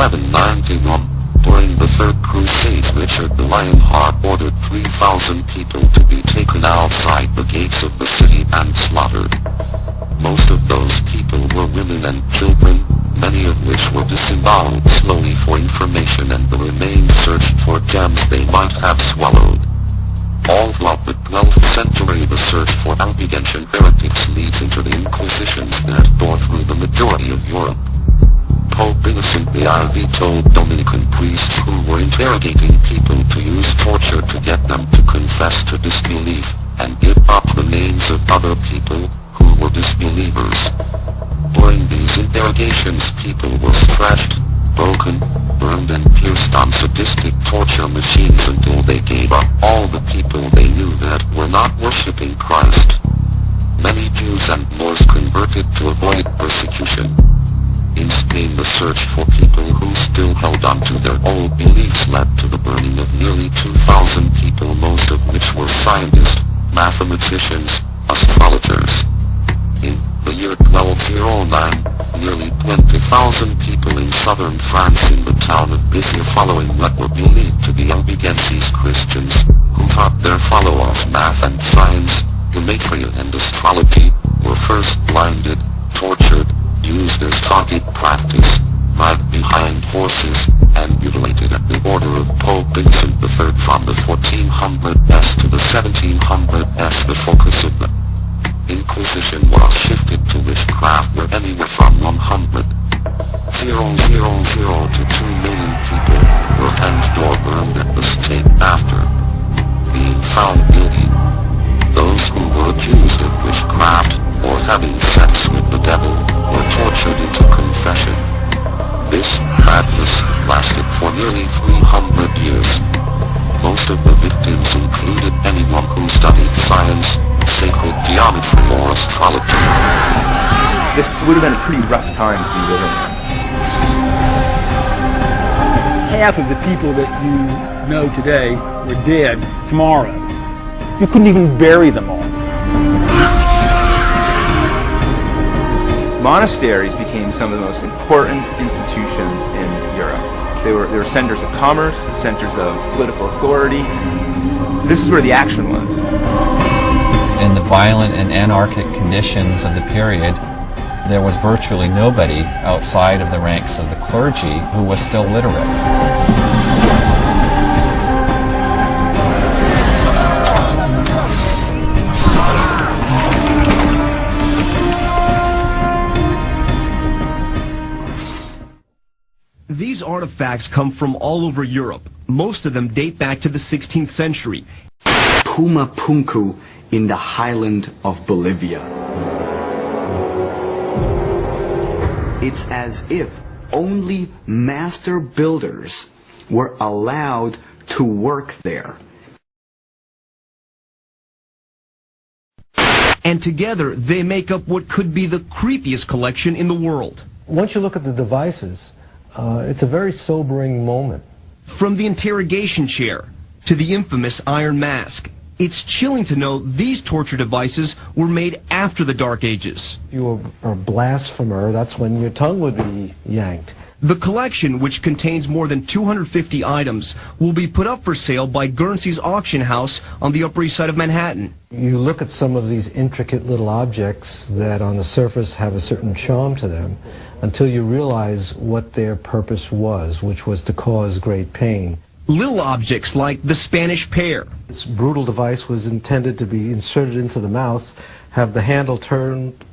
1191, during the Third Crusade, Richard the Lionheart ordered 3,000 people to be taken outside the gates of the city and slaughtered. Most of those people were women and children, many of which were disemboweled slowly for information, and the remains searched for gems they might have swallowed. All throughout the 12th century, the search for Albigensian heretics leads into the Inquisitions that tore through the majority of Europe. Pope Innocent VIII told Dominican priests who were interrogating people to use torture to get them to confess to disbelief, and give up the names of other people who were disbelievers. During these interrogations, people were stretched, broken, burned and pierced on sadistic torture machines until they gave up all the people they knew that were not worshipping Christ. Many Jews and Moors converted to avoid persecution. In Spain, the search for people who still held on to their old beliefs led to the burning of nearly 2,000 people, most of which were scientists, mathematicians, astrologers. In the year 1209, nearly 20,000 people in southern France in the town of Béziers, following what were believed to be Albigenses Christians, who taught their followers math and science, gematria and astrology, were first blinded, tortured, used as target practice, dragged behind horses, and mutilated at the order of Pope Innocent III from the 1400s to the 1700s. The focus of the Inquisition was shifted to witchcraft, where anywhere from 100,000 to 2 million people were hanged or burned at the stake after being found guilty. Those who were accused of witchcraft or having sex with the devil were tortured into confession. This madness lasted for nearly 300 years. Most of the victims included anyone who studied science, sacred geometry or astrology. This would have been a pretty rough time to be living in. Half of the people that you know today were dead tomorrow. You couldn't even bury them all. Monasteries became some of the most important institutions in Europe. They were centers of commerce, centers of political authority. This is where the action was. In the violent and anarchic conditions of the period, there was virtually nobody outside of the ranks of the clergy who was still literate. These artifacts come from all over Europe. Most of them date back to the 16th century. Pumapunku in the highland of Bolivia. It's as if only master builders were allowed to work there. And together they make up what could be the creepiest collection in the world. Once you look at the devices, it's a very sobering moment. From the interrogation chair to the infamous Iron Mask, it's chilling to know these torture devices were made after the Dark Ages. If you were a blasphemer, that's when your tongue would be yanked. The collection, which contains more than 250 items, will be put up for sale by Guernsey's auction house on the Upper East Side of Manhattan. You look at some of these intricate little objects that on the surface have a certain charm to them until you realize what their purpose was, which was to cause great pain. Little objects like the Spanish pear. This brutal device was intended to be inserted into the mouth, have the handle turned,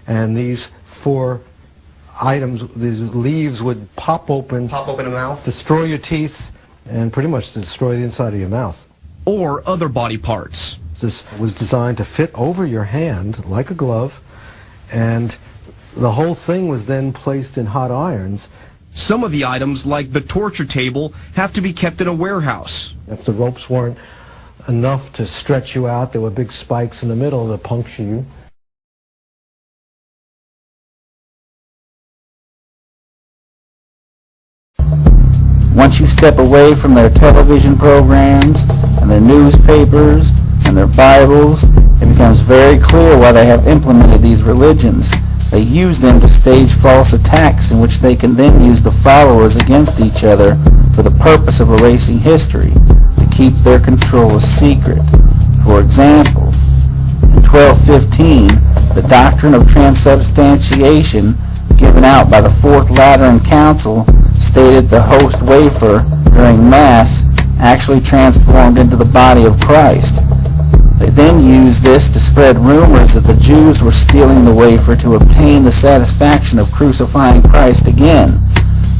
and these four items, these leaves would pop open a mouth, destroy your teeth, and pretty much destroy the inside of your mouth. Or other body parts. This was designed to fit over your hand like a glove, and the whole thing was then placed in hot irons. Some of the items, like the torture table, have to be kept in a warehouse. If the ropes weren't enough to stretch you out, there were big spikes in the middle that puncture you. Once you step away from their television programs and their newspapers and their Bibles, it becomes very clear why they have implemented these religions. They use them to stage false attacks in which they can then use the followers against each other for the purpose of erasing history, to keep their control a secret. For example, in 1215, the doctrine of transubstantiation given out by the Fourth Lateran Council stated the host wafer during Mass actually transformed into the body of Christ. They then used this to spread rumors that the Jews were stealing the wafer to obtain the satisfaction of crucifying Christ again.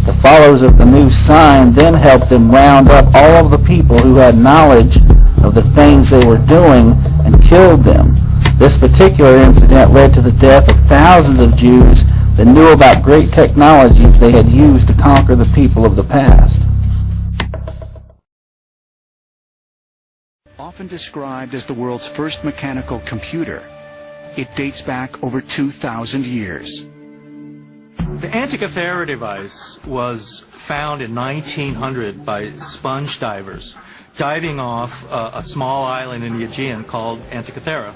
The followers of the new sign then helped them round up all of the people who had knowledge of the things they were doing and killed them. This particular incident led to the death of thousands of Jews that knew about great technologies they had used to conquer the people of the past. Often described as the world's first mechanical computer, it dates back over 2,000 years. The Antikythera device was found in 1900 by sponge divers diving off a small island in the Aegean called Antikythera.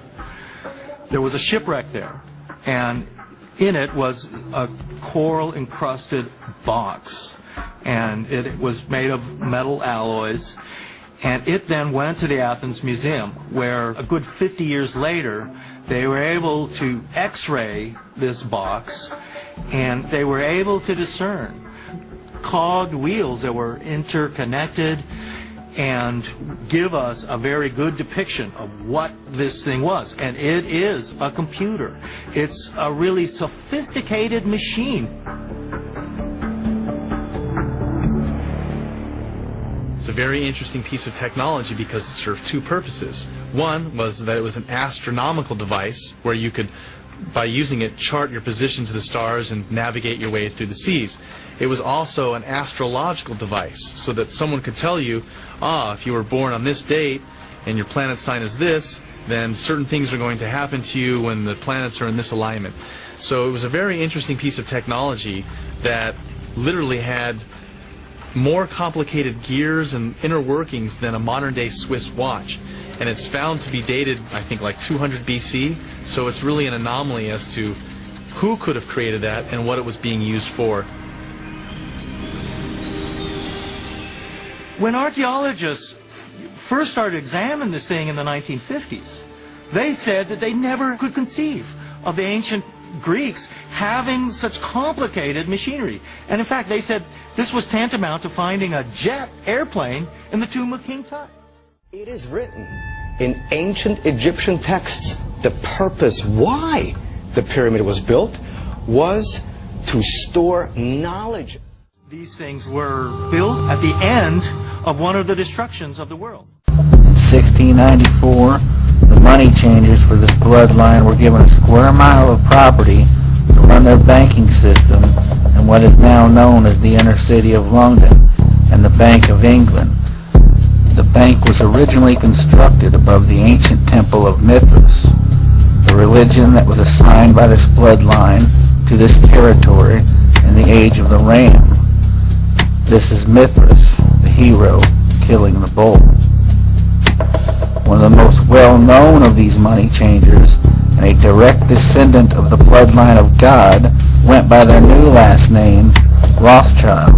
There was a shipwreck there, and in it was a coral-encrusted box, and it was made of metal alloys. And it then went to the Athens Museum, where a good 50 years later, they were able to X-ray this box, and they were able to discern cogged wheels that were interconnected and give us a very good depiction of what this thing was. And it is a computer. It's a really sophisticated machine. It's a very interesting piece of technology because it served two purposes. One was that it was an astronomical device where you could, by using it, chart your position to the stars and navigate your way through the seas. It was also an astrological device so that someone could tell you, if you were born on this date and your planet sign is this, then certain things are going to happen to you when the planets are in this alignment. So it was a very interesting piece of technology that literally had more complicated gears and inner workings than a modern-day Swiss watch. And it's found to be dated, I think, like 200 BC, so it's really an anomaly as to who could have created that and what it was being used for. When archaeologists first started examining this thing in the 1950s, they said that they never could conceive of the ancient Greeks having such complicated machinery. And in fact, they said this was tantamount to finding a jet airplane in the tomb of King Tut. It is written in ancient Egyptian texts, the purpose why the pyramid was built was to store knowledge. These things were built at the end of one of the destructions of the world. In 1694, the money changers for this bloodline were given a square mile of property to run their banking system in what is now known as the inner city of London and the Bank of England. The bank was originally constructed above the ancient temple of Mithras, the religion that was assigned by this bloodline to this territory in the age of the ram. This is Mithras, the hero killing the bull. One of the most well-known of these money changers, and a direct descendant of the bloodline of God, went by their new last name, Rothschild.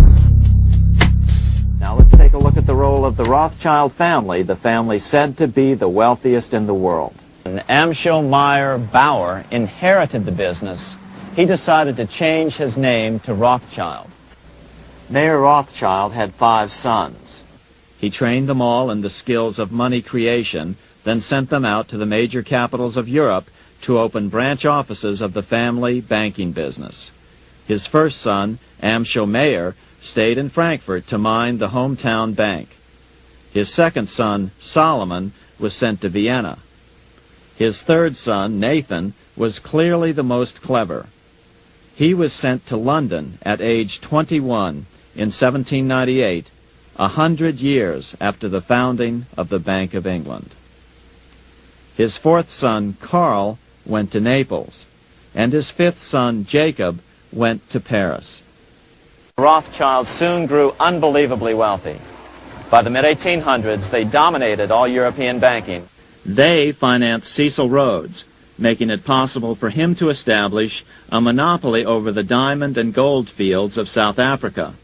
Now let's take a look at the role of the Rothschild family, the family said to be the wealthiest in the world. When Amschel Meyer Bauer inherited the business, he decided to change his name to Rothschild. Mayer Rothschild had 5 sons. He trained them all in the skills of money creation, then sent them out to the major capitals of Europe to open branch offices of the family banking business. His first son, Amschel Meyer, stayed in Frankfurt to mind the hometown bank. His second son, Solomon, was sent to Vienna. His third son, Nathan, was clearly the most clever. He was sent to London at age 21 in 1798, 100 years after the founding of the Bank of England. His fourth son, Karl, went to Naples, and his fifth son, Jacob, went to Paris. Rothschilds soon grew unbelievably wealthy. By the mid-1800s, they dominated all European banking. They financed Cecil Rhodes, making it possible for him to establish a monopoly over the diamond and gold fields of South Africa.